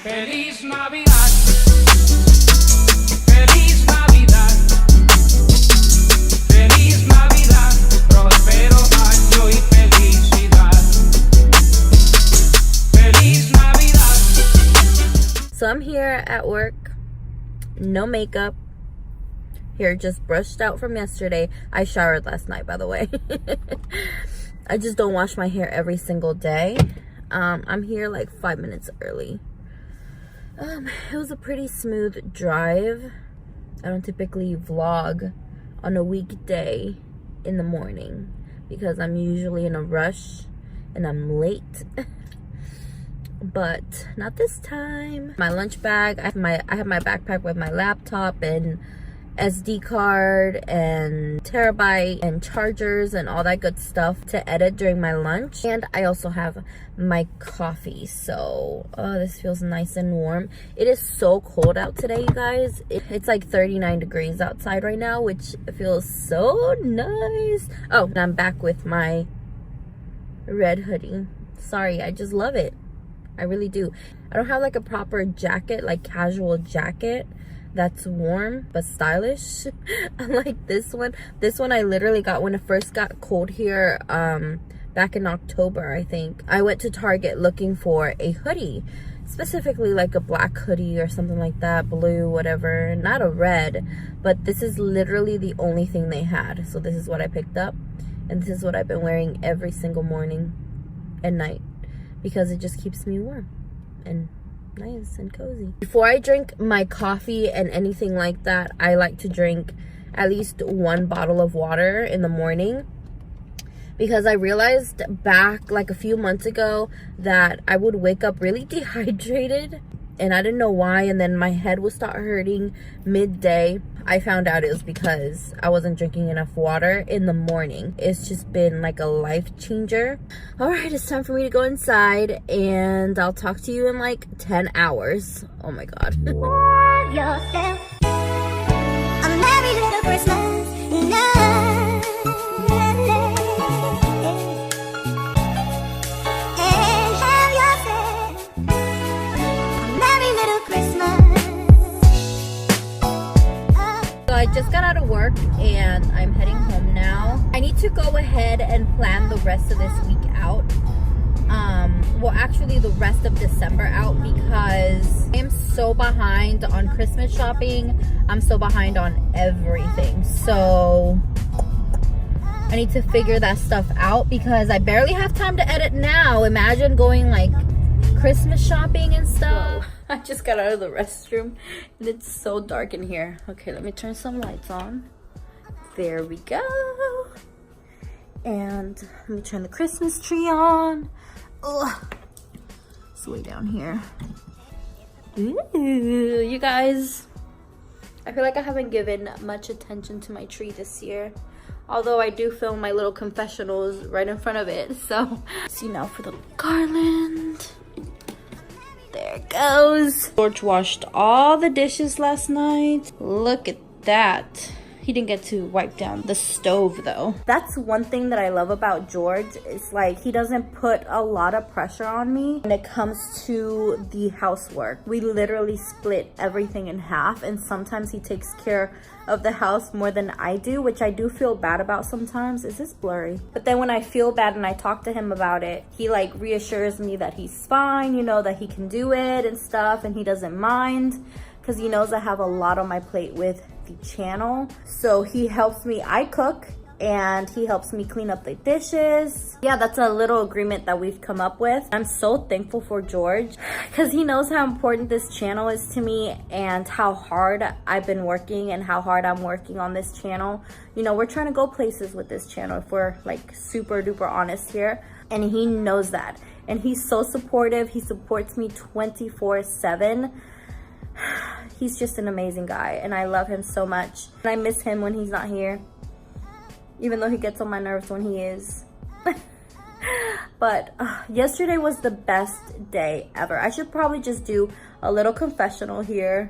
Feliz Navidad. Feliz Navidad. Feliz Navidad. Próspero año y felicidad. Feliz Navidad. So I'm here at work, no makeup, hair just brushed out from yesterday. I showered last night, by the way. I just don't wash my hair every single day. I'm here like 5 minutes early. It was a pretty smooth drive. I don't typically vlog on a weekday in the morning because I'm usually in a rush and I'm late. But not this time. My lunch bag, I have my backpack with my laptop and SD card and terabyte and chargers and all that good stuff to edit during my lunch. And I also have my coffee. So this feels nice and warm. It is so cold out today, you guys. It's like 39 degrees outside right now, which feels so nice. Oh, and I'm back with my red hoodie. Sorry, I just love it. I really do. I don't have like a proper jacket, like casual jacket that's warm but stylish. Unlike this one. This one I literally got when it first got cold here back in October, I think. I went to Target looking for a hoodie, specifically like a black hoodie or something like that, blue, whatever, not a red, but this is literally the only thing they had. So this is what I picked up, and this is what I've been wearing every single morning and night because it just keeps me warm and nice and cozy. Before I drink my coffee and anything like that, I like to drink at least 1 bottle of water in the morning, because I realized back like a few months ago that I would wake up really dehydrated and I didn't know why, and then my head would start hurting midday. I found out it was because I wasn't drinking enough water in the morning. It's just been like a life changer. All right, it's time for me to go inside and I'll talk to you in like 10 hours. Oh my God. Yourself a merry little Christmas night. And have yourself a merry little Christmas. So I just got out of work and I'm heading home now. I need to go ahead and plan the rest of this week out. Well, actually the rest of December out, because I am so behind on Christmas shopping. I'm so behind on everything. So I need to figure that stuff out because I barely have time to edit now. Imagine going like Christmas shopping and stuff. Whoa. I just got out of the restroom and it's so dark in here. Okay, let me turn some lights on. There we go. And let me turn the Christmas tree on. Ugh. It's way down here. Ooh, you guys. I feel like I haven't given much attention to my tree this year. Although I do film my little confessionals right in front of it. So, see now for the garland. There it goes. George washed all the dishes last night. Look at that. He didn't get to wipe down the stove though. That's one thing that I love about George. It's like he doesn't put a lot of pressure on me when it comes to the housework. We literally split everything in half, and sometimes he takes care of the house more than I do, which I do feel bad about sometimes. Is this blurry? But then when I feel bad and I talk to him about it, he like reassures me that he's fine, you know, that he can do it and stuff, and he doesn't mind because he knows I have a lot on my plate with the channel. So he helps me, I cook, and he helps me clean up the dishes. Yeah, that's a little agreement that we've come up with. I'm so thankful for George because he knows how important this channel is to me and how hard I've been working and how hard I'm working on this channel. You know, we're trying to go places with this channel if we're like super duper honest here, and he knows that. And he's so supportive. He supports me 24/7. He's just an amazing guy and I love him so much. And I miss him when he's not here, even though he gets on my nerves when he is. But yesterday was the best day ever. I should probably just do a little confessional here.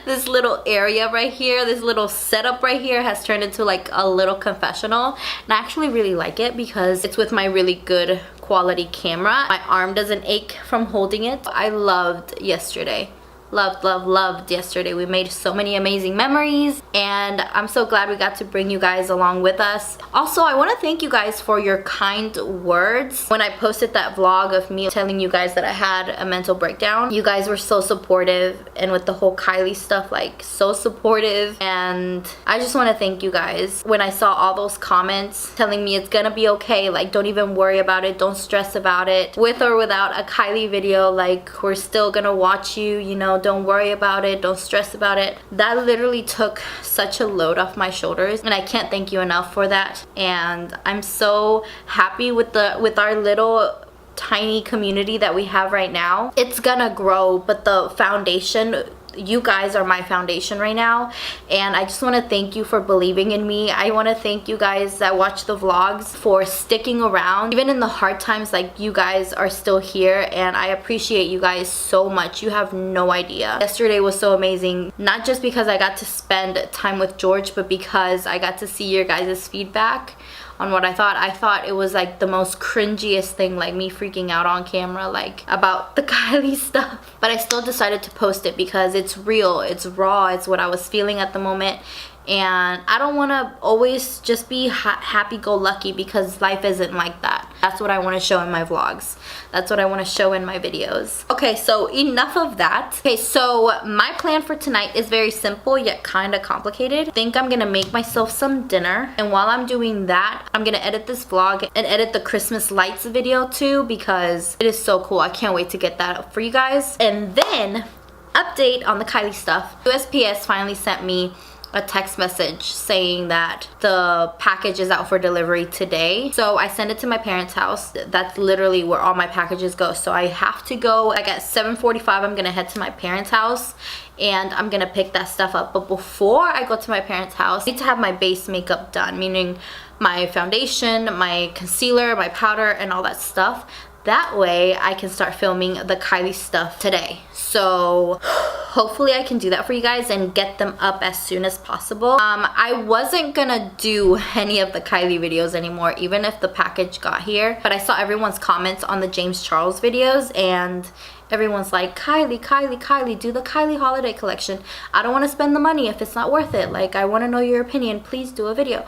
This little area right here, this little setup right here has turned into like a little confessional, and I actually really like it because it's with my really good quality camera. My arm doesn't ache from holding it. I loved yesterday. Loved yesterday. We made so many amazing memories, and I'm so glad we got to bring you guys along with us. Also, I want to thank you guys for your kind words. When I posted that vlog of me telling you guys that I had a mental breakdown, you guys were so supportive, and with the whole Kylie stuff, like so supportive, and I just want to thank you guys. When I saw all those comments telling me it's gonna be okay, like don't even worry about it, don't stress about it, with or without a Kylie video, like we're still gonna watch you, you know, don't worry about it, don't stress about it. That literally took such a load off my shoulders, and I can't thank you enough for that. And I'm so happy with our little tiny community that we have right now. It's gonna grow, but the foundation, you guys are my foundation right now, and I just want to thank you for believing in me. I want to thank you guys that watch the vlogs for sticking around even in the hard times. Like, you guys are still here, and I appreciate you guys so much. You have no idea. Yesterday was so amazing, not just because I got to spend time with George, but because I got to see your guys' feedback on what I thought. I thought it was like the most cringiest thing, like me freaking out on camera like about the Kylie stuff, but I still decided to post it because it's real, it's raw, it's what I was feeling at the moment. And I don't want to always just be happy-go-lucky, because life isn't like that. That's what I want to show in my vlogs. That's what I want to show in my videos. Okay, so enough of that. Okay, so my plan for tonight is very simple yet kind of complicated. I think I'm gonna make myself some dinner, and while I'm doing that, I'm gonna edit this vlog and edit the Christmas lights video too, because it is so cool. I can't wait to get that up for you guys. And then, update on the Kylie stuff. USPS finally sent me a text message saying that the package is out for delivery today. So I send it to my parents' house. That's literally where all my packages go. So I have to go, like at 7:45, I'm gonna head to my parents' house and I'm gonna pick that stuff up. But before I go to my parents' house, I need to have my base makeup done, meaning my foundation, my concealer, my powder, and all that stuff. That way I can start filming the Kylie stuff today. So hopefully I can do that for you guys and get them up as soon as possible. I wasn't gonna do any of the Kylie videos anymore, even if the package got here, but I saw everyone's comments on the James Charles videos, and everyone's like, Kylie, Kylie, Kylie, do the Kylie holiday collection. I don't want to spend the money if it's not worth it. Like, I want to know your opinion. Please do a video.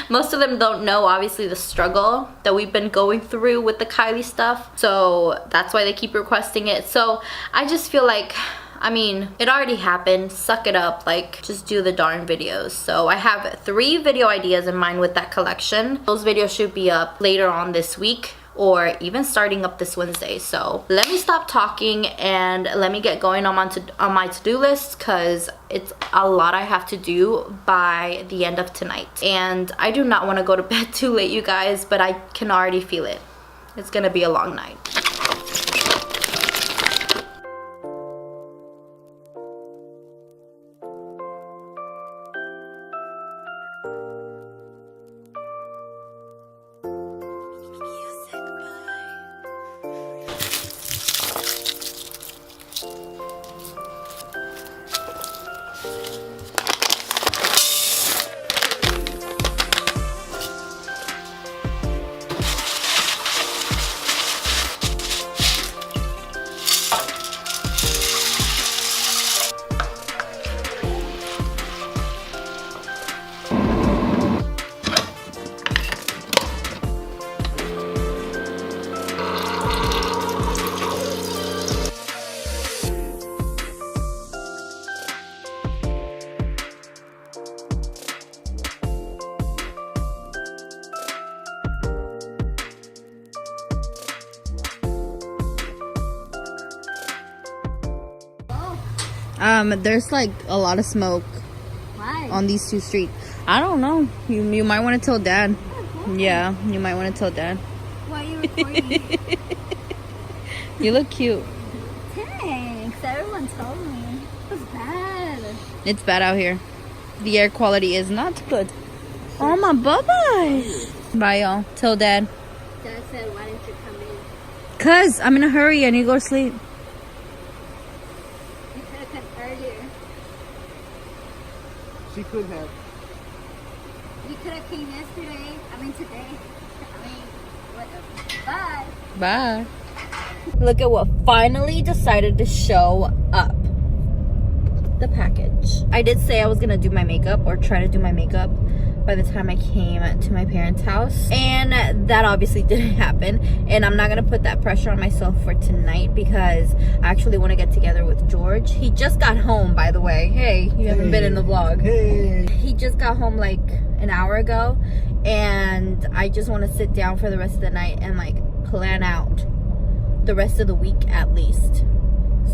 Most of them don't know, obviously, the struggle that we've been going through with the Kylie stuff. So that's why they keep requesting it. So I just feel like, I mean, it already happened. Suck it up. Like, just do the darn videos. So I have 3 video ideas in mind with that collection. Those videos should be up later on this week, or even starting up this Wednesday. So let me stop talking and let me get going on my to-do list, because it's a lot I have to do by the end of tonight. And I do not want to go to bed too late, you guys, but I can already feel it. It's gonna be a long night. There's like a lot of smoke. Why? On these 2 streets. I don't know. You might want to tell Dad. Yeah, you might want to tell Dad. Why are you recording? You look cute. Thanks. Everyone told me. It's bad. It's bad out here. The air quality is not good. Oh my bye-bye. Bye, y'all. Tell Dad. Dad said, why didn't you come in? Cause I'm in a hurry. I need to go to sleep. You could have come earlier. She could have. We could have came yesterday. I mean today. I mean, whatever. Bye. Bye. Look at what finally decided to show up. The package. I did say I was gonna do my makeup or try to do my makeup by the time I came to my parents' house, and that obviously didn't happen, and I'm not gonna put that pressure on myself for tonight because I actually want to get together with George. He just got home, by the way. Hey, you haven't been in the vlog. Hey. He just got home like an hour ago, and I just want to sit down for the rest of the night and like plan out the rest of the week at least.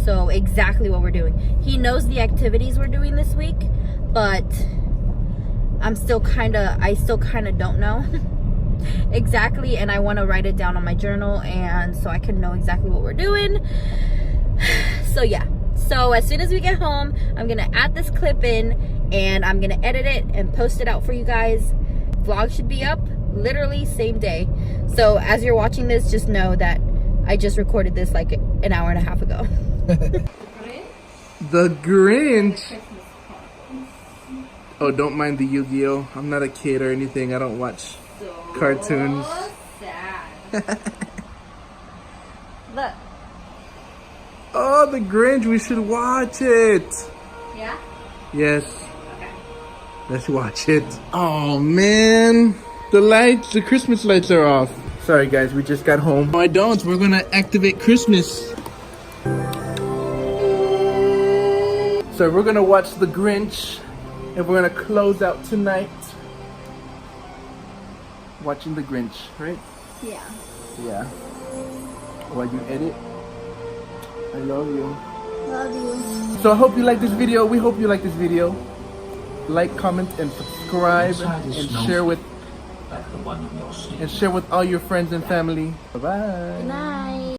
So exactly what we're doing. He knows the activities we're doing this week, but I still kind of don't know exactly, and I want to write it down on my journal and so I can know exactly what we're doing. So yeah, so as soon as we get home, I'm gonna add this clip in and I'm gonna edit it and post it out for you guys. Vlog should be up literally same day. So as you're watching this, just know that I just recorded this like an hour and a half ago. The Grinch. Oh, don't mind the Yu-Gi-Oh. I'm not a kid or anything. I don't watch cartoons. Sad. Look. Oh, the Grinch. We should watch it. Yeah? Yes. Okay. Let's watch it. Oh, man. The Christmas lights are off. Sorry, guys. We just got home. No, I don't. We're going to activate Christmas. So we're going to watch the Grinch. And we're going to close out tonight watching the Grinch, right? Yeah. Yeah. While you edit. I love you. Love you. So I hope you like this video. We hope you like this video. Like, comment, and subscribe, and share with all your friends and family. Bye-bye. Good night.